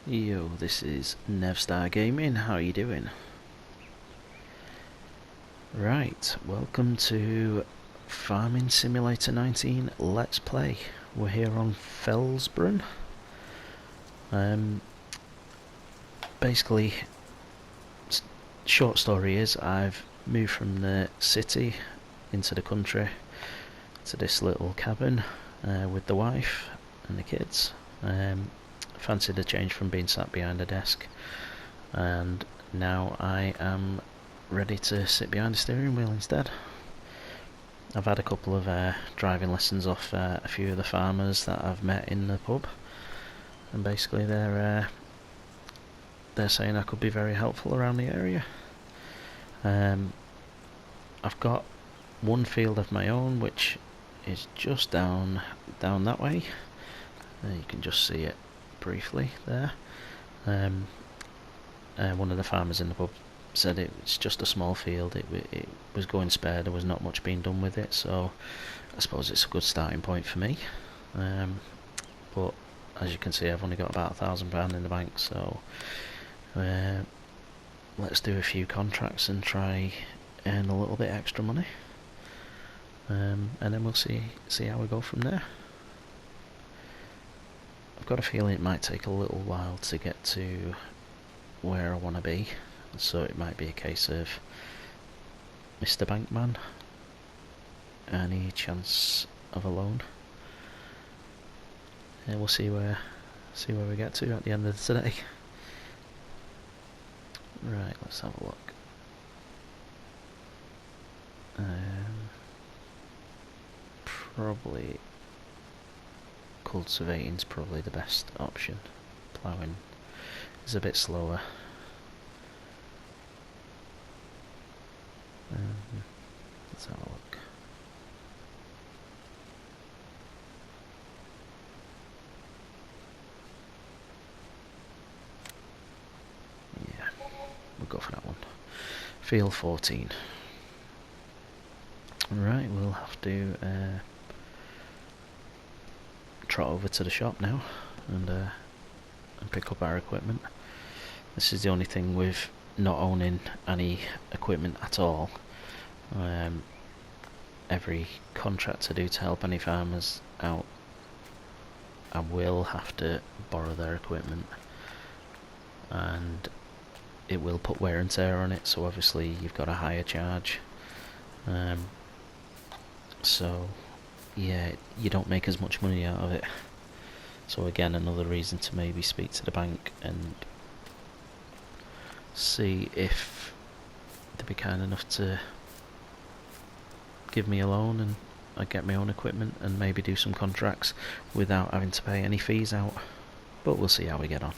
Yo, this is Nevstar Gaming, how are you doing? Right, welcome to Farming Simulator 19 Let's Play. We're here on FELSBRUNN. Basically, short story is I've moved from the city into the country to this little cabin with the wife and the kids. Fancied a change from being sat behind a desk, and now I am ready to sit behind the steering wheel instead. I've had a couple of driving lessons off a few of the farmers that I've met in the pub, and basically they're saying I could be very helpful around the area. I've got one field of my own which is just down that way. You can just see it briefly there. One of the farmers in the pub said it's just a small field, it was going spare, there was not much being done with it, so I suppose it's a good starting point for me. But as you can see, I've only got about £1,000 in the bank, so let's do a few contracts and try earn a little bit extra money, and then we'll see how we go from there. I've got a feeling it might take a little while to get to where I want to be, so it might be a case of Mr. Bankman, any chance of a loan. And we'll see where we get to at the end of today. Right, let's have a look. Probably cultivating's probably the best option. Ploughing is a bit slower. Let's have a look. Yeah, we'll go for that one. Field 14. Right, we'll have to trot over to the shop now and pick up our equipment. This is the only thing with not owning any equipment at all. Every contract I do to help any farmers out, I will have to borrow their equipment, and it will put wear and tear on it, so obviously you've got a higher charge. So yeah, you don't make as much money out of it. So again, another reason to maybe speak to the bank and see if they'd be kind enough to give me a loan and I get my own equipment and maybe do some contracts without having to pay any fees out. But we'll see how we get on.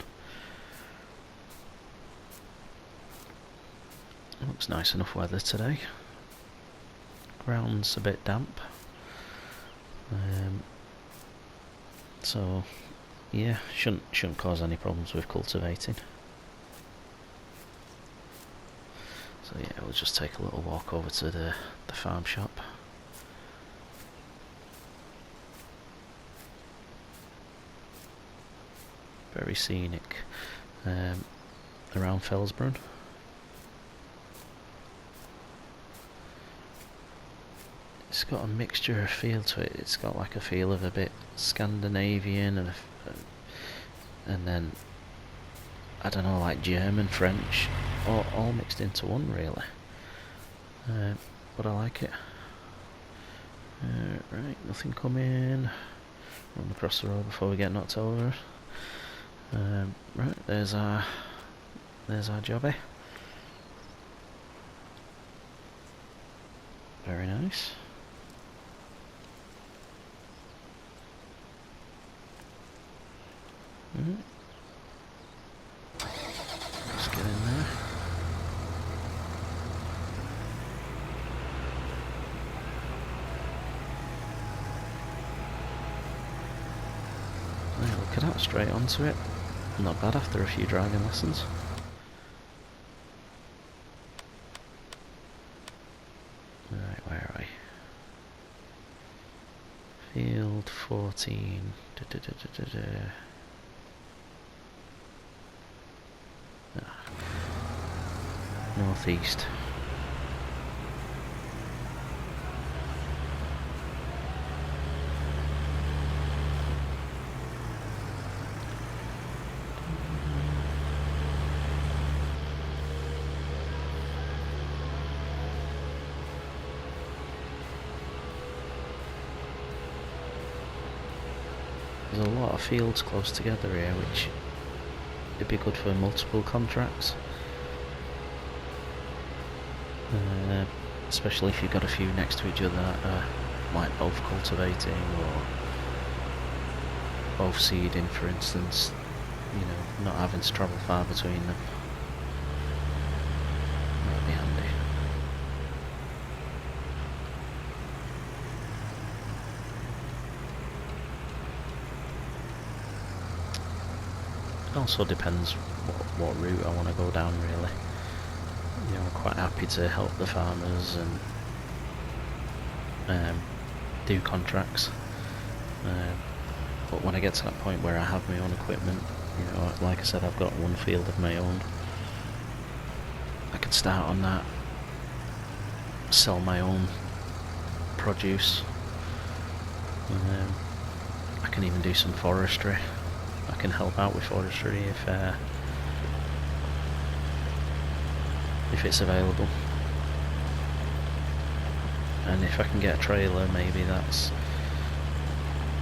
Looks nice enough weather today. Ground's a bit damp. So yeah, shouldn't cause any problems with cultivating. So yeah, we'll just take a little walk over to the farm shop. Very scenic around FELSBRUNNN. It's got a mixture of feel to it. It's got like a feel of a bit Scandinavian and then I don't know, like German, French, all mixed into one really. But I like it. Right, nothing coming. Run across the road before we get knocked over. Right, there's our jobby. Very nice. Let's get in there. Right, look at that, straight onto it. Not bad after a few driving lessons. Right, where are we? Field 14. northeast. There's a lot of fields close together here, which it'd be good for multiple contracts. Especially if you've got a few next to each other that are like both cultivating or both seeding, for instance. You know, not having to travel far between them. That'd be handy. It also depends what route I want to go down, really. You know, I'm quite happy to help the farmers and do contracts. But when I get to that point where I have my own equipment, you know, like I said, I've got one field of my own. I could start on that, sell my own produce. I can even do some forestry. I can help out with forestry if it's available. And if I can get a trailer, maybe that's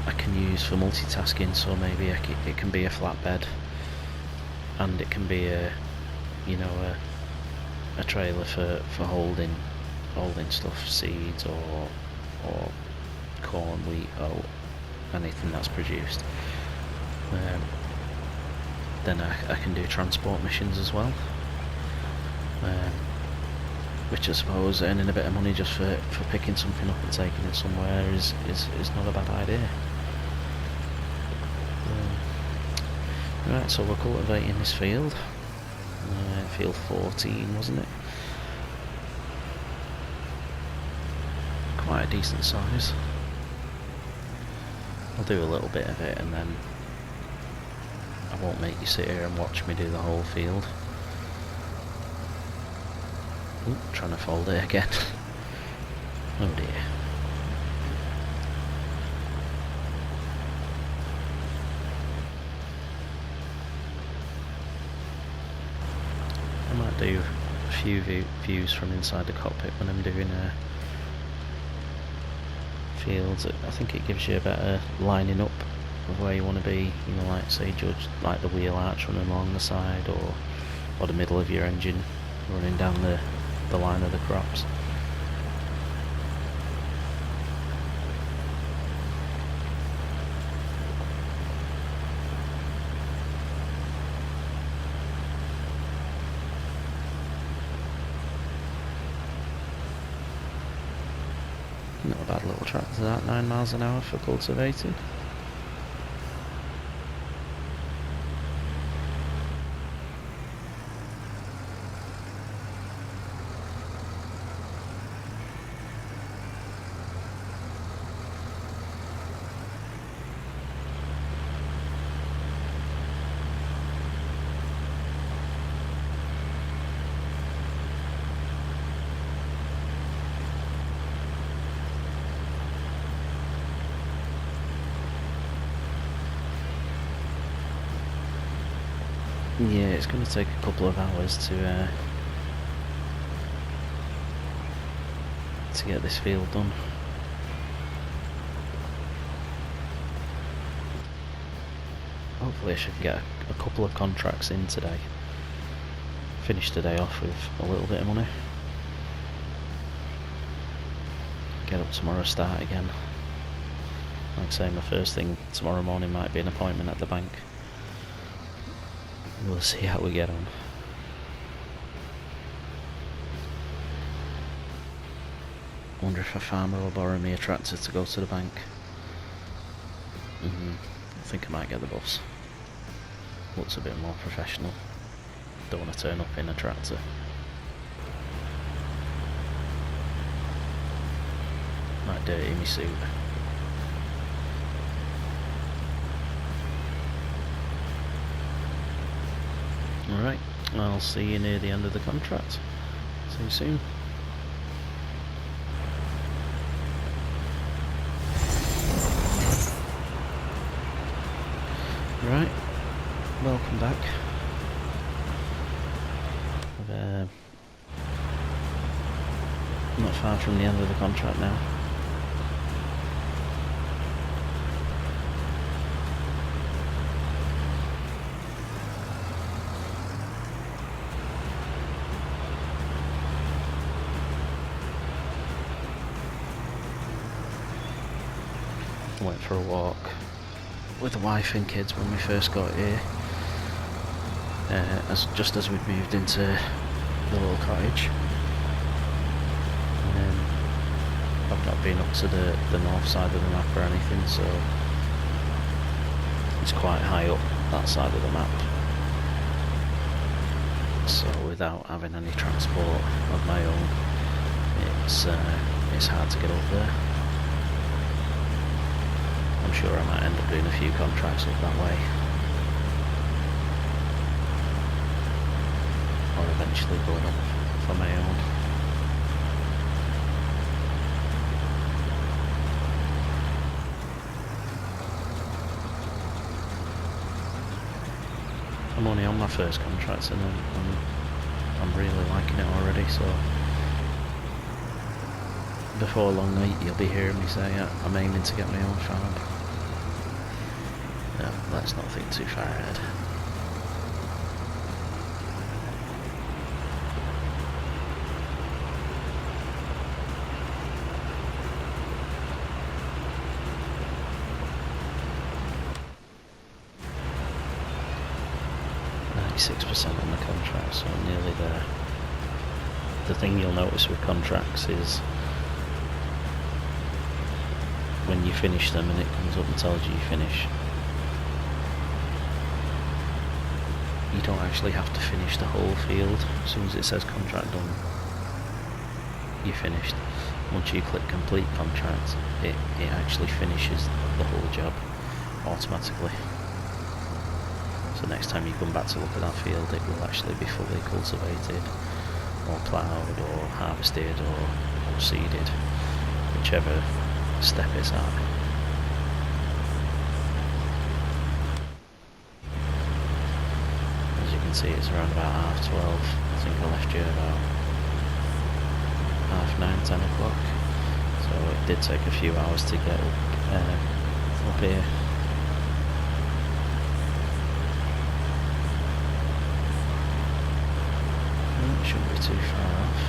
I can use for multitasking. So maybe it can be a flatbed, and it can be a trailer for holding stuff, seeds or corn, wheat, oat, anything that's produced. Then I can do transport missions as well, which I suppose earning a bit of money just for picking something up and taking it somewhere is not a bad idea. Right, so we're cultivating this field, field 14, wasn't it? Quite a decent size. I'll do a little bit of it and then I won't make you sit here and watch me do the whole field. Ooh, trying to fold it again. Oh dear. I might do a few views from inside the cockpit when I'm doing fields. I think it gives you a better lining up of where you want to be, you know, like say judge like the wheel arch running along the side or the middle of your engine running down the line of the crops. Not a bad little tractor that, 9 miles an hour for cultivating. Yeah, it's going to take a couple of hours to get this field done. Hopefully I should get a couple of contracts in today. Finish today off with a little bit of money. Get up tomorrow, start again. Like I say, my first thing tomorrow morning might be an appointment at the bank. We'll see how we get on. Wonder if a farmer will borrow me a tractor to go to the bank. I think I might get the bus. Looks a bit more professional. Don't want to turn up in a tractor. Might dirty me suit. Alright, I'll see you near the end of the contract. See you soon. Right, welcome back. We're not far from the end of the contract now. Went for a walk with the wife and kids when we first got here, just as we'd moved into the little cottage. I've not been up to the north side of the map or anything, so it's quite high up that side of the map, so without having any transport of my own, it's hard to get up there. I'm sure I might end up doing a few contracts up that way, or eventually going up for my own. I'm only on my first contract and I'm really liking it already, so before long you'll be hearing me say I'm aiming to get my own farm. No, let's not think too far ahead. .6% on the contract, so I'm nearly there. The thing you'll notice with contracts is when you finish them and it comes up and tells you finish, you don't actually have to finish the whole field. As soon as it says contract done, you're finished. Once you click complete contract, it actually finishes the whole job automatically. So next time you come back to look at that field, it will actually be fully cultivated, or ploughed, or harvested, or seeded, whichever step it's at. As you can see, it's around about 12:30. I think I left you about 9:30, 10 o'clock. So it did take a few hours to get up here. Shouldn't be too far off.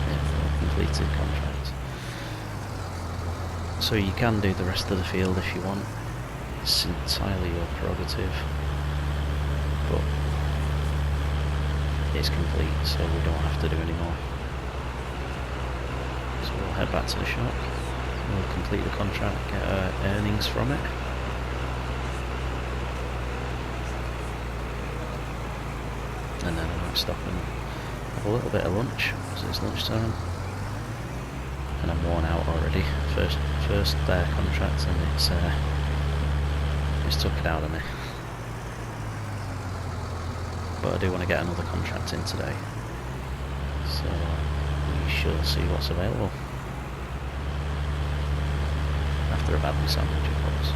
Yeah, completed contract. So you can do the rest of the field if you want. It's entirely your prerogative. But it's complete, so we don't have to do any more. So we'll head back to the shop. We'll complete the contract, get our earnings from it. And then I might stop and have a little bit of lunch, because it's lunchtime. And I'm worn out already. First contract, and it's took it out of me. But I do want to get another contract in today, so we shall see what's available. After a badly sandwich, of course.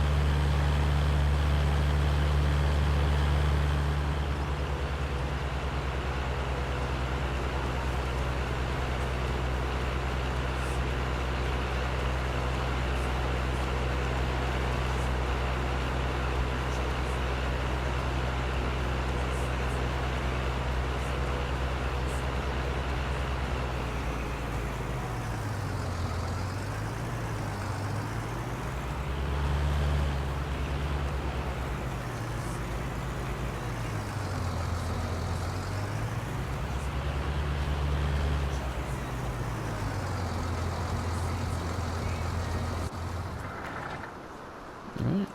Right,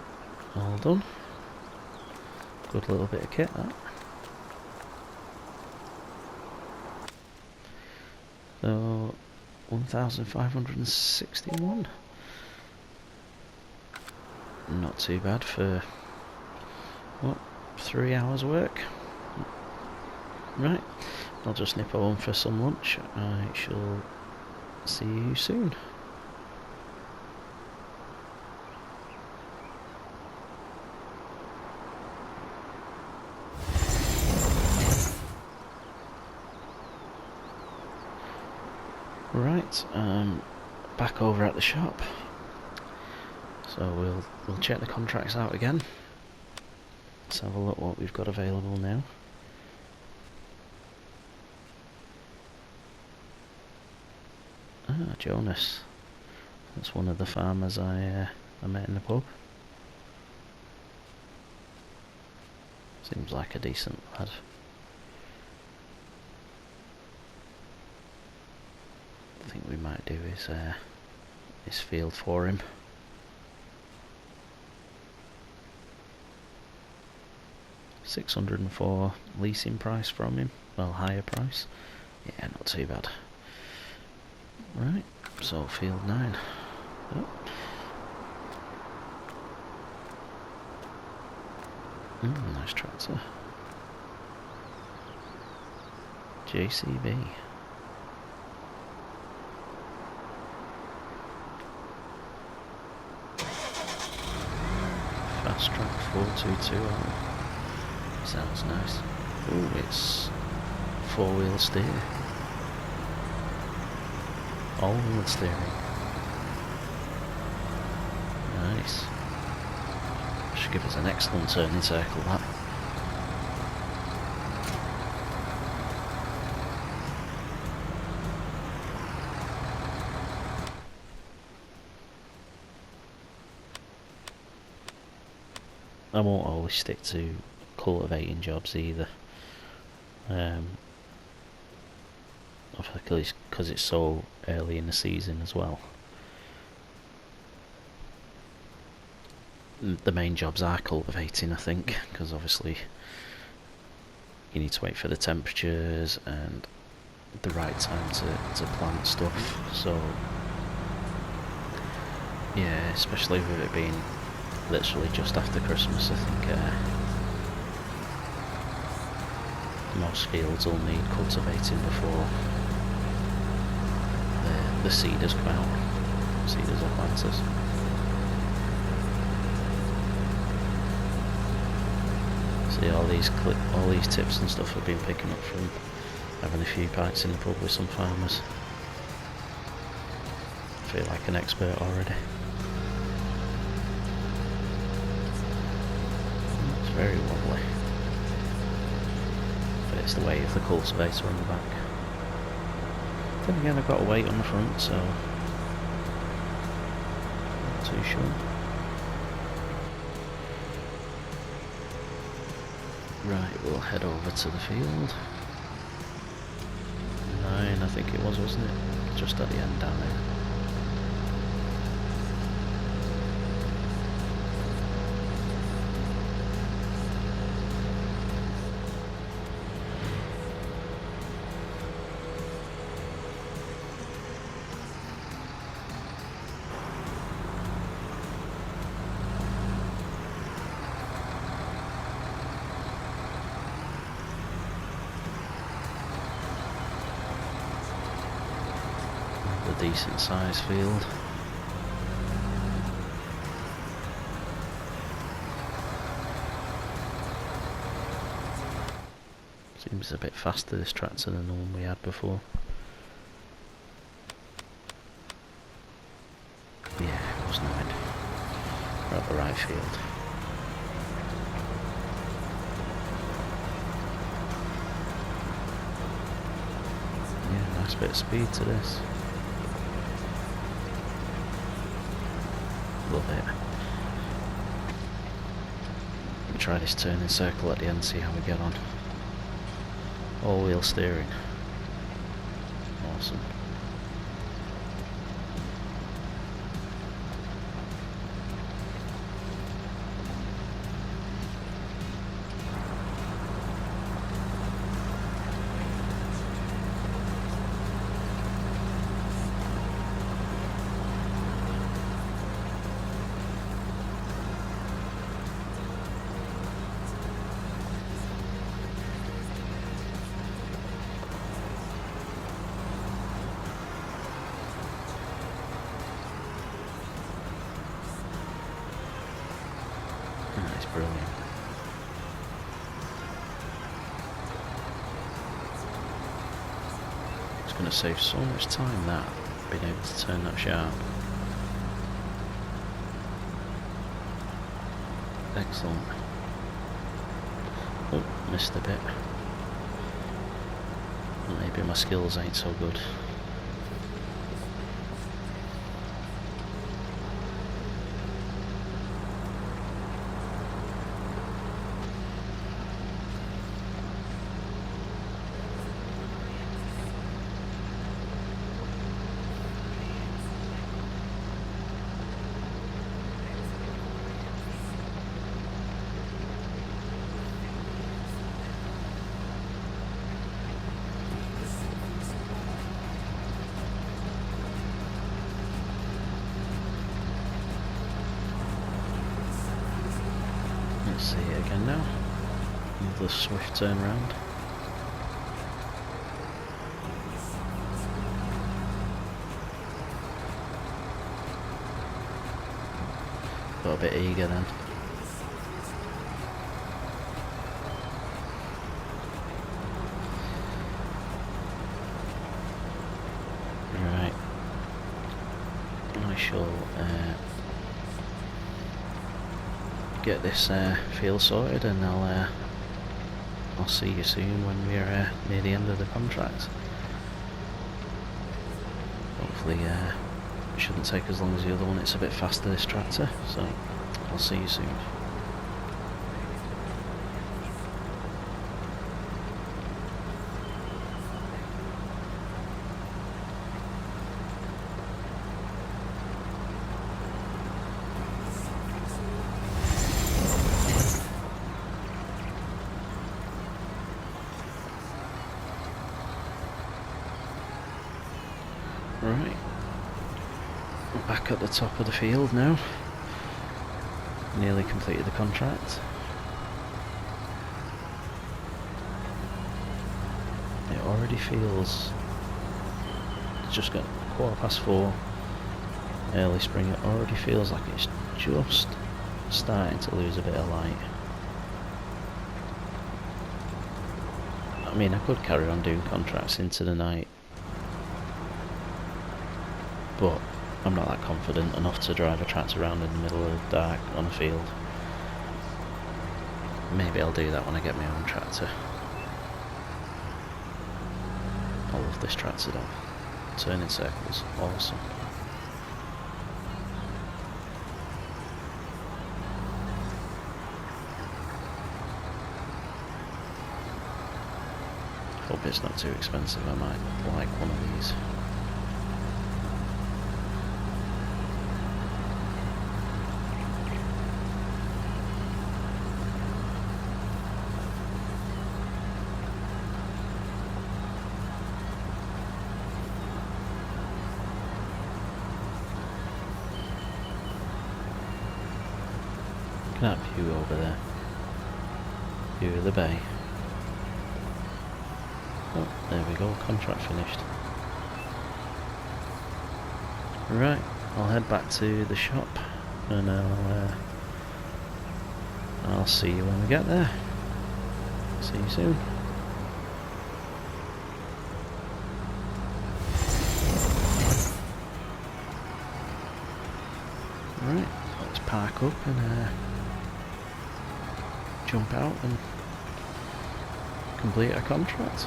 all done. Good little bit of kit, that. So 1,561. Not too bad for What? 3 hours work? Right. I'll just nip home for some lunch. I shall see you soon. Right, back over at the shop. So we'll check the contracts out again. Let's have a look what we've got available now. Ah, Jonas. That's one of the farmers I met in the pub. Seems like a decent lad. I think we might do his field for him. $604 leasing price from him. Well, higher price. Yeah, not too bad. Right, so field 9. Oh. Nice tractor. JCB. Fast Track 422. Sounds nice. Ooh, it's 4-wheel steer. All-wheel steering. Nice. Should give us an excellent turning circle, that. I won't always stick to cultivating jobs either. Because it's so early in the season as well. The main jobs are cultivating, I think, because obviously you need to wait for the temperatures and the right time to plant stuff. So yeah, especially with it being literally just after Christmas, I think most fields will need cultivating before the seeders come out. Seeders or planters. See, all these tips and stuff I've been picking up from having a few pints in the pub with some farmers. I feel like an expert already. It's very wobbly. But it's the weight of the cultivator on the back. Then again, I've got a weight on the front, so not too sure. Right, we'll head over to the field. 9, I think it was, wasn't it? Just at the end down there. Decent sized field. Seems a bit faster, this tractor, than the one we had before. Yeah, it was 9. We're at the right field. Yeah, nice bit of speed to this. Love it. We'll try this turning circle at the end, see how we get on. All-wheel steering. Awesome. Brilliant. It's going to save so much time, that, being able to turn that sharp. Excellent. Oh, missed a bit. Maybe my skills ain't so good. Let's see it again now. Another swift turn round. Got a bit eager then. Right. I shall get this field sorted, and I'll see you soon when we're near the end of the contract. Hopefully it shouldn't take as long as the other one. It's a bit faster, this tractor, so I'll see you soon. Right, we're back at the top of the field now. Nearly completed the contract. It already feels, it's just got 4:15 early spring. It already feels like it's just starting to lose a bit of light. I mean, I could carry on doing contracts into the night, but I'm not that confident enough to drive a tractor around in the middle of the dark on a field. Maybe I'll do that when I get my own tractor. I love this tractor though. Turning circles, awesome. Hope it's not too expensive. I might like one of these. Look at that view over there. View of the bay. Oh, there we go, contract finished. Right, I'll head back to the shop and I'll see you when we get there. See you soon. Right, let's park up and jump out and complete our contract.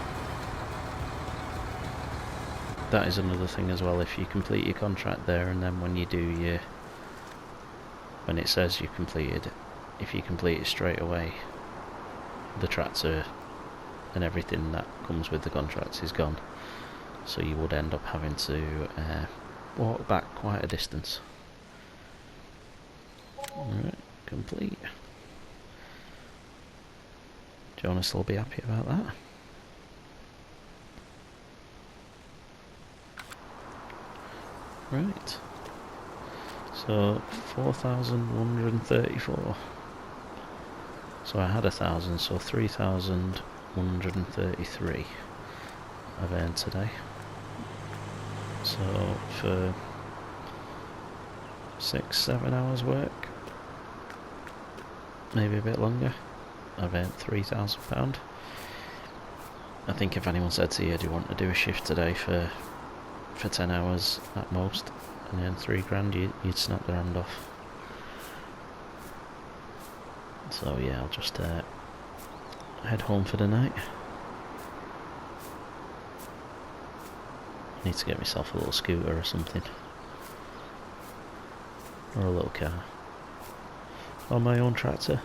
That is another thing as well. If you complete your contract there, and then when you do your, when it says you completed, if you complete it straight away, the tractor and everything that comes with the contract is gone. So you would end up having to walk back quite a distance. Alright, complete. Do you want to still be happy about that? Right. So 4,134. So I had 1,000, so 3,133 I've earned today. So for 6-7 hours work, maybe a bit longer. I've earned £3,000. I think if anyone said to you, do you want to do a shift today for 10 hours at most and earn £3 grand, you'd snap their hand off. So yeah, I'll just head home for the night. I need to get myself a little scooter or something, or a little car, or my own tractor.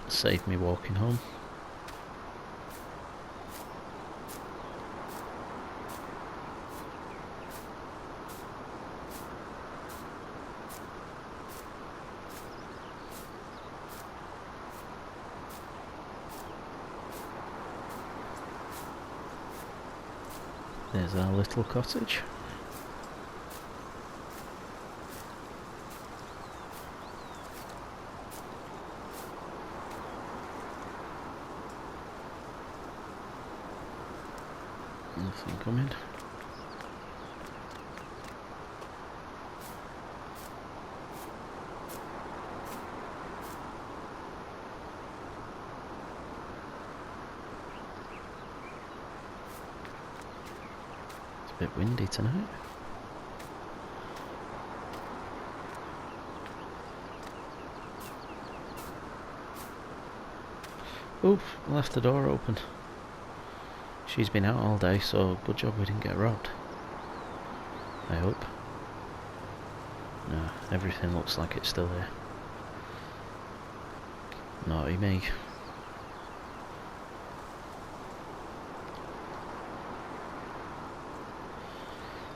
Save me walking home. There's our little cottage. Nothing coming. It's a bit windy tonight. Oof, left the door open. She's been out all day, so good job we didn't get robbed. I hope. No, everything looks like it's still here. Naughty me.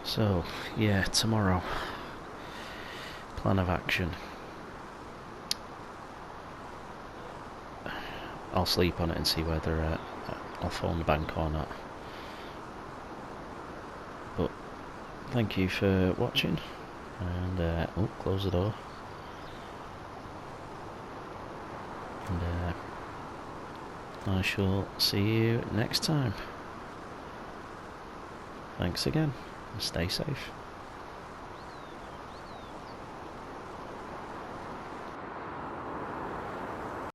So, yeah, tomorrow. Plan of action. I'll sleep on it and see whether I'll phone the bank or not. But thank you for watching, and oh, close the door. And I shall see you next time. Thanks again, and stay safe.